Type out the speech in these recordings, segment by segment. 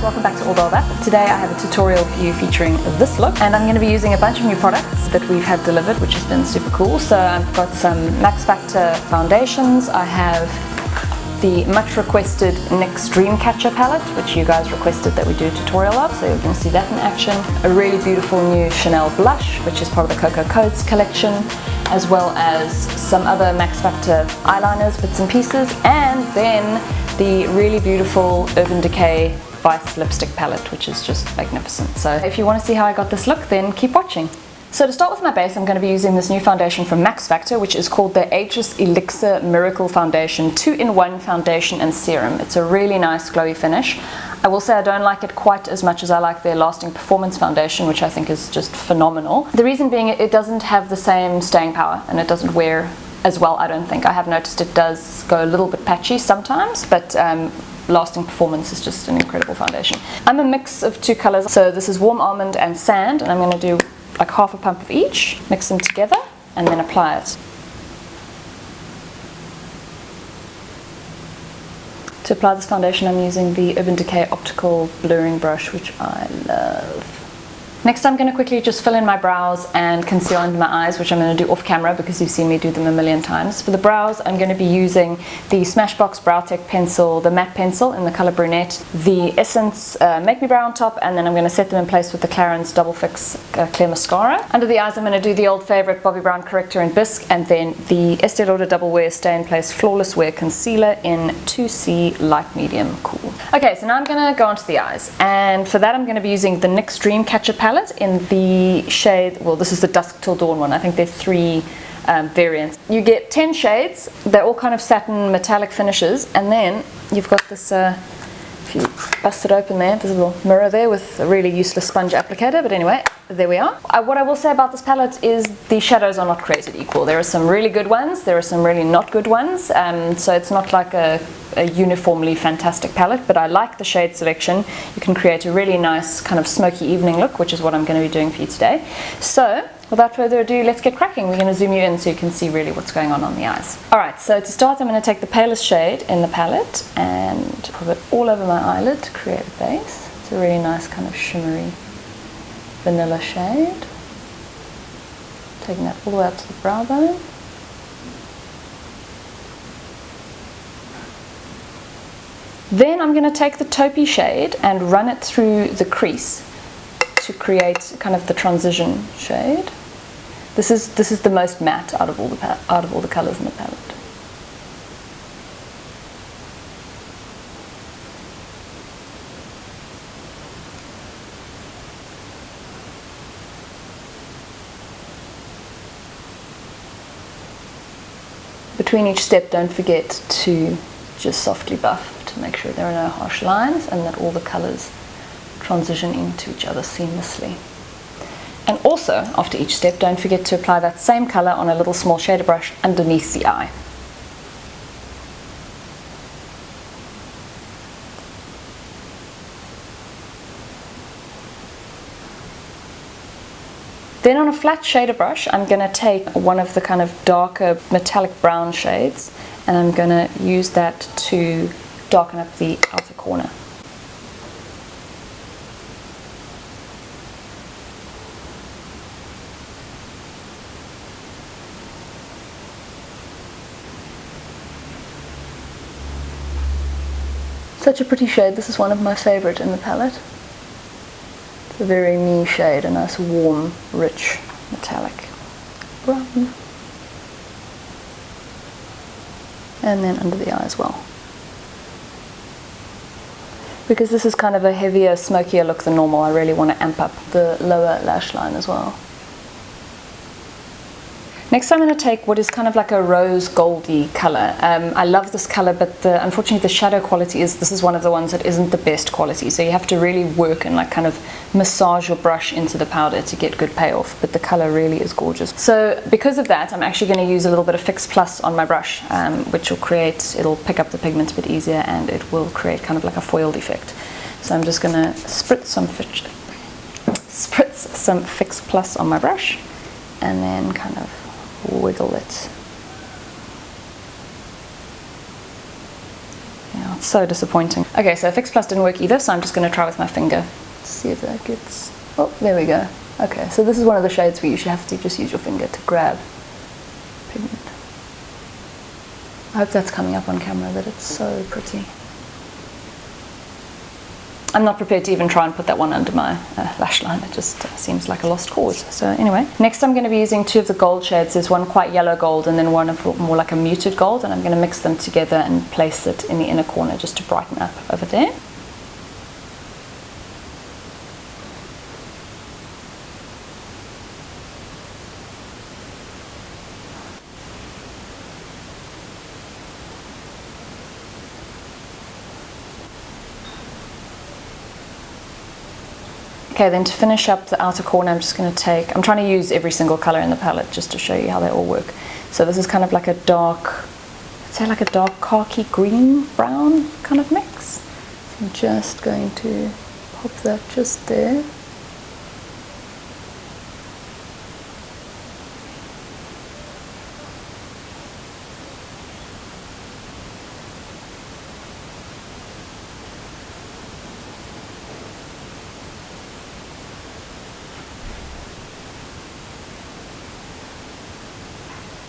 welcome back to All Dolled Up. Today I have a tutorial for you featuring this look, and I'm going to be using a bunch of new products that we've had delivered, which has been super cool. So I've got some Max Factor foundations, I have the much requested NYX Dreamcatcher palette, which you guys requested that we do a tutorial of, so you're going to see that in action. A really beautiful new Chanel blush, which is part of the Cocoa Codes collection, as well as some other Max Factor eyeliners, bits and pieces, and then the really beautiful Urban Decay Vice lipstick palette, which is just magnificent. So if you want to see how I got this look, then keep watching. So to start with my base, I'm going to be using this new foundation from Max Factor, which is called the Ageless Elixir Miracle Foundation 2-in-1 Foundation and Serum. It's a really nice glowy finish. I will say I don't like it quite as much as I like their Lasting Performance Foundation, which I think is just phenomenal. The reason being it doesn't have the same staying power and it doesn't wear as well, I don't think. I have noticed it does go a little bit patchy sometimes, but Lasting Performance is just an incredible foundation. I'm a mix of two colors, so this is Warm Almond and Sand, and I'm going to do like half a pump of each, mix them together, and then apply it. To apply this foundation, I'm using the Urban Decay Optical Blurring Brush, which I love. Next, I'm going to quickly just fill in my brows and conceal under my eyes, which I'm going to do off camera because you've seen me do them a million times. For the brows, I'm going to be using the Smashbox Brow Tech pencil, the matte pencil in the color brunette, the Essence Make Me Brow on top, and then I'm going to set them in place with the Clarins Double Fix Clear Mascara. Under the eyes, I'm going to do the old favorite Bobbi Brown Corrector in Bisque, and then the Estee Lauder Double Wear Stay in Place Flawless Wear Concealer in 2C Light Medium Cool. Okay, so now I'm going to go onto the eyes, and for that I'm going to be using the NYX Dreamcatcher palette in the shade, well, this is the Dusk Till Dawn one. I think there's 3 variants. You get 10 shades, they're all kind of satin metallic finishes, and then you've got this, if you bust it open there's a little mirror there with a really useless sponge applicator, but anyway, there we are. What I will say about this palette is the shadows are not created equal. There are some really good ones, there are some really not good ones, so it's not like a uniformly fantastic palette, but I like the shade selection. You can create a really nice kind of smoky evening look, which is what I'm going to be doing for you today. So without further ado, let's get cracking. We're going to zoom you in so you can see really what's going on the eyes. Alright, so to start I'm going to take the palest shade in the palette and put it all over my eyelid to create a base. It's a really nice kind of shimmery vanilla shade. Taking that all the way up to the brow bone. Then I'm going to take the taupey shade and run it through the crease to create kind of the transition shade. This is the most matte out of all the colors in the palette. Between each step, don't forget to just softly buff to make sure there are no harsh lines and that all the colors transition into each other seamlessly. And also, after each step, don't forget to apply that same color on a little small shader brush underneath the eye. Then on a flat shader brush, I'm going to take one of the kind of darker metallic brown shades, and I'm going to use that to darken up the outer corner. Such a pretty shade. This is one of my favorite in the palette. It's a very me shade, a nice warm, rich, metallic brown. And then under the eye as well. Because this is kind of a heavier, smokier look than normal, I really want to amp up the lower lash line as well. Next I'm going to take what is kind of like a rose goldy colour. I love this colour, but unfortunately the shadow quality this is one of the ones that isn't the best quality, so you have to really work and like kind of massage your brush into the powder to get good payoff, but the colour really is gorgeous. So because of that, I'm actually going to use a little bit of Fix Plus on my brush, which will it'll pick up the pigments a bit easier and it will create kind of like a foiled effect. So I'm just going to spritz some Fix Plus on my brush and then kind of wiggle it. Yeah, it's so disappointing. Okay, so Fix Plus didn't work either, so I'm just going to try with my finger. Let's see if that gets... Oh, there we go. Okay, so this is one of the shades where you should have to just use your finger to grab pigment. I hope that's coming up on camera, that it's so pretty. I'm not prepared to even try and put that one under my lash line. It just seems like a lost cause. So anyway, next I'm going to be using two of the gold shades. There's one quite yellow gold and then one more like a muted gold, and I'm going to mix them together and place it in the inner corner just to brighten up over there. Okay, then to finish up the outer corner, I'm just going to take, I'm trying to use every single color in the palette just to show you how they all work. So this is kind of like a dark, I'd say like a dark khaki green brown kind of mix. So I'm just going to pop that just there.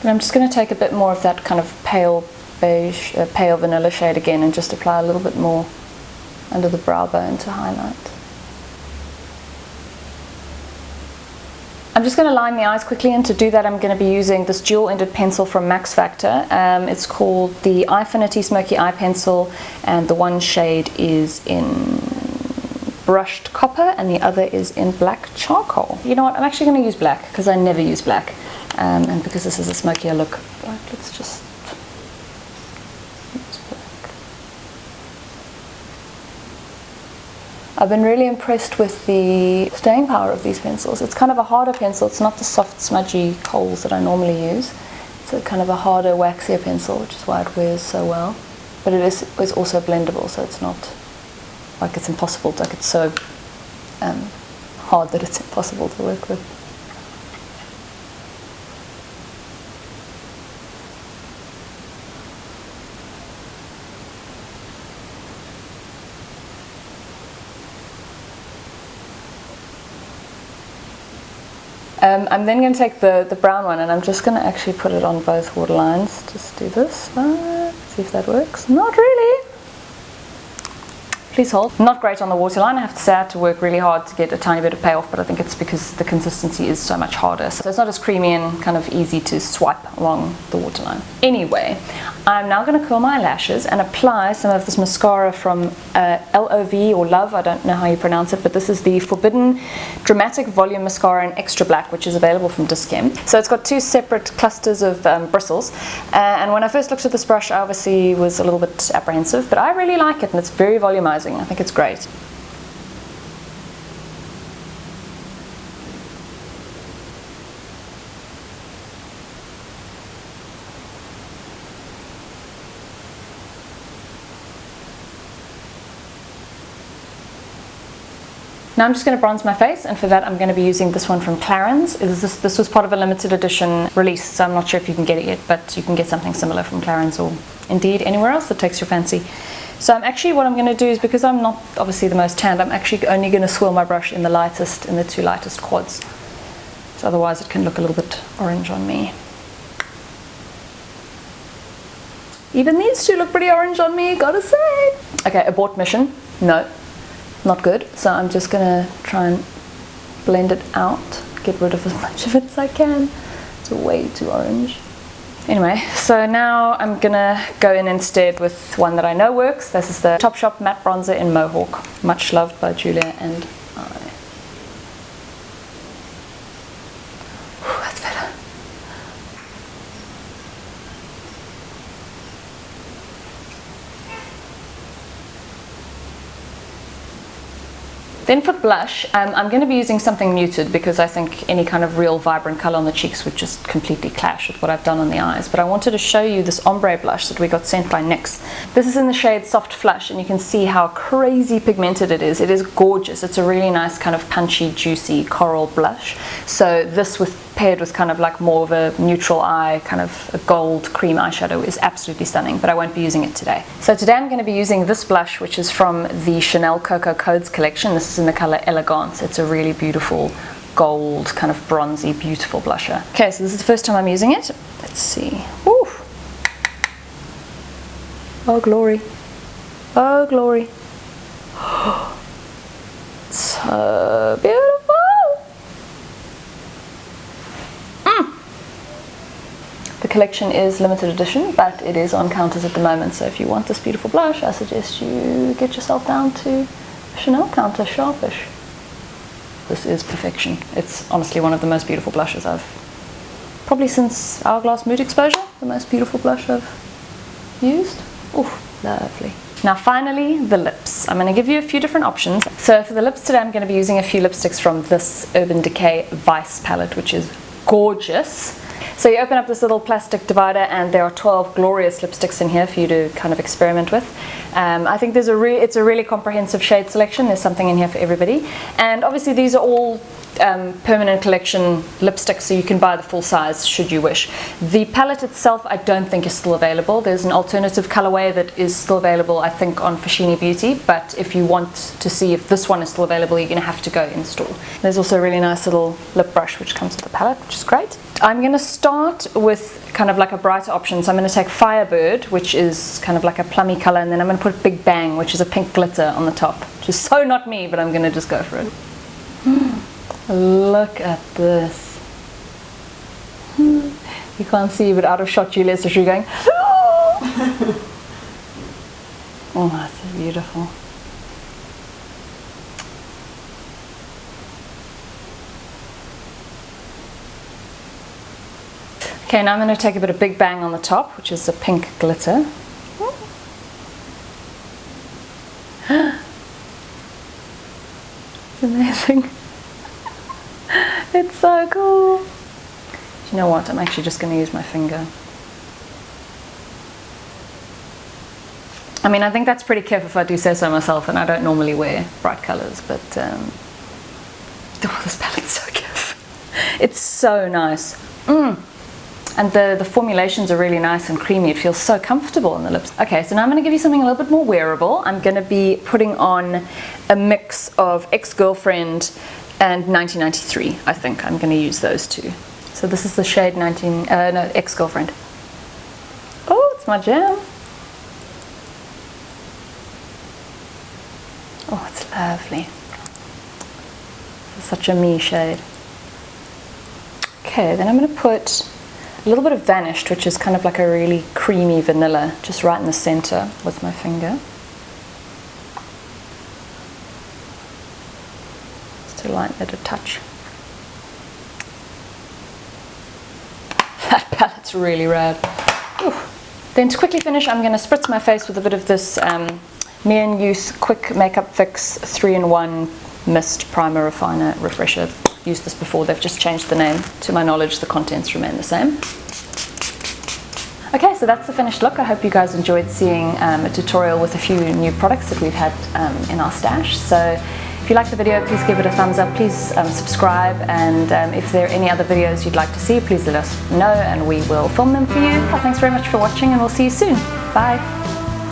And I'm just going to take a bit more of that kind of pale beige, pale vanilla shade again and just apply a little bit more under the brow bone to highlight. I'm just going to line the eyes quickly, and to do that I'm going to be using this dual-ended pencil from Max Factor. It's called the Eyefinity Smoky Eye Pencil, and the one shade is in brushed copper and the other is in black charcoal. You know what, I'm actually going to use black because I never use black. And because this is a smokier look, let's just use black. I've been really impressed with the staying power of these pencils. It's kind of a harder pencil. It's not the soft, smudgy kohl's that I normally use. It's a kind of a harder, waxier pencil, which is why it wears so well. But it's also blendable, so it's not like it's impossible. Like it's so hard that it's impossible to work with. I'm then going to take the brown one and I'm just going to actually put it on both waterlines. Just do this. See if that works. Not really. Please hold. Not great on the waterline. I have to say I had to work really hard to get a tiny bit of payoff, but I think it's because the consistency is so much harder. So it's not as creamy and kind of easy to swipe along the waterline. Anyway, I'm now going to curl my lashes and apply some of this mascara from LOV or Love, I don't know how you pronounce it, but this is the Forbidden Dramatic Volume Mascara in Extra Black, which is available from Dischem. So it's got two separate clusters of bristles, and when I first looked at this brush I obviously was a little bit apprehensive, but I really like it and it's very volumizing. I think it's great. Now I'm just going to bronze my face, and for that I'm going to be using this one from Clarins. This was part of a limited edition release, so I'm not sure if you can get it yet, but you can get something similar from Clarins or indeed anywhere else that takes your fancy. So what I'm going to do is, because I'm not obviously the most tanned, I'm actually only going to swirl my brush in the two lightest quads. So otherwise it can look a little bit orange on me. Even these two look pretty orange on me, gotta say. Okay, abort mission. No, not good. So I'm just going to try and blend it out, get rid of as much of it as I can. It's way too orange. Anyway, so now I'm gonna go in instead with one that I know works. This is the Topshop Matte Bronzer in Mohawk, much loved by Julia and I. Whew, that's better. Then for blush, I'm going to be using something muted because I think any kind of real vibrant color on the cheeks would just completely clash with what I've done on the eyes. But I wanted to show you this ombre blush that we got sent by NYX. This is in the shade Soft Flush, and you can see how crazy pigmented it is. It is gorgeous. It's a really nice kind of punchy, juicy coral blush. So this with paired with kind of like more of a neutral eye, kind of a gold cream eyeshadow is absolutely stunning, but I won't be using it today. So today I'm going to be using this blush, which is from the Chanel Cocoa Codes collection. This is in the color Elegance. It's a really beautiful gold, kind of bronzy, beautiful blusher. Okay, so this is the first time I'm using it. Let's see. Woo! Oh glory. Oh glory. So beautiful. The collection is limited edition, but it is on counters at the moment, so if you want this beautiful blush, I suggest you get yourself down to a Chanel counter, sharpish. This is perfection. It's honestly one of the most beautiful blushes I've, probably since Hourglass Mood Exposure, the most beautiful blush I've used. Oof, lovely. Now finally, the lips. I'm going to give you a few different options. So for the lips today, I'm going to be using a few lipsticks from this Urban Decay Vice palette, which is gorgeous. So you open up this little plastic divider and there are 12 glorious lipsticks in here for you to kind of experiment with. I think it's a really comprehensive shade selection. There's something in here for everybody. And obviously these are all permanent collection lipsticks, so you can buy the full size should you wish. The palette itself I don't think is still available. There's an alternative colorway that is still available, I think, on Foschini Beauty, but if you want to see if this one is still available, you're going to have to go in store. There's also a really nice little lip brush which comes with the palette, which is great. I'm going to start with kind of like a brighter option. So I'm going to take Firebird, which is kind of like a plummy color, and then I'm going to put Big Bang, which is a pink glitter on the top, which is so not me, but I'm going to just go for it. Look at this. You can't see, but out of shot Julia's literally going, oh, that's so beautiful. Okay, now I'm going to take a bit of Big Bang on the top, which is a pink glitter. It's amazing. It's so cool. Do you know what? I'm actually just going to use my finger. I mean, I think that's pretty careful if I do say so myself, and I don't normally wear bright colors, but oh, this palette's so careful. It's so nice. And the formulations are really nice and creamy. It feels so comfortable on the lips. Okay, so now I'm going to give you something a little bit more wearable. I'm going to be putting on a mix of Ex-Girlfriend and 1993. I think I'm going to use those two. So this is the shade Ex-Girlfriend. Oh, it's my jam. Oh, it's lovely. It's such a me shade. Okay, then I'm going to put a little bit of Vanished, which is kind of like a really creamy vanilla, just right in the center with my finger. Just to lighten it a touch. That palette's really rad. Ooh. Then to quickly finish, I'm going to spritz my face with a bit of this Me and Youth Quick Makeup Fix 3-in-1 Mist Primer Refiner Refresher. Used this before, they've just changed the name. To my knowledge, the contents remain the same. Okay, so that's the finished look. I hope you guys enjoyed seeing a tutorial with a few new products that we've had in our stash. So if you liked the video, please give it a thumbs up, please subscribe, and if there are any other videos you'd like to see, please let us know and we will film them for you. Thanks very much for watching, and we'll see you soon. Bye.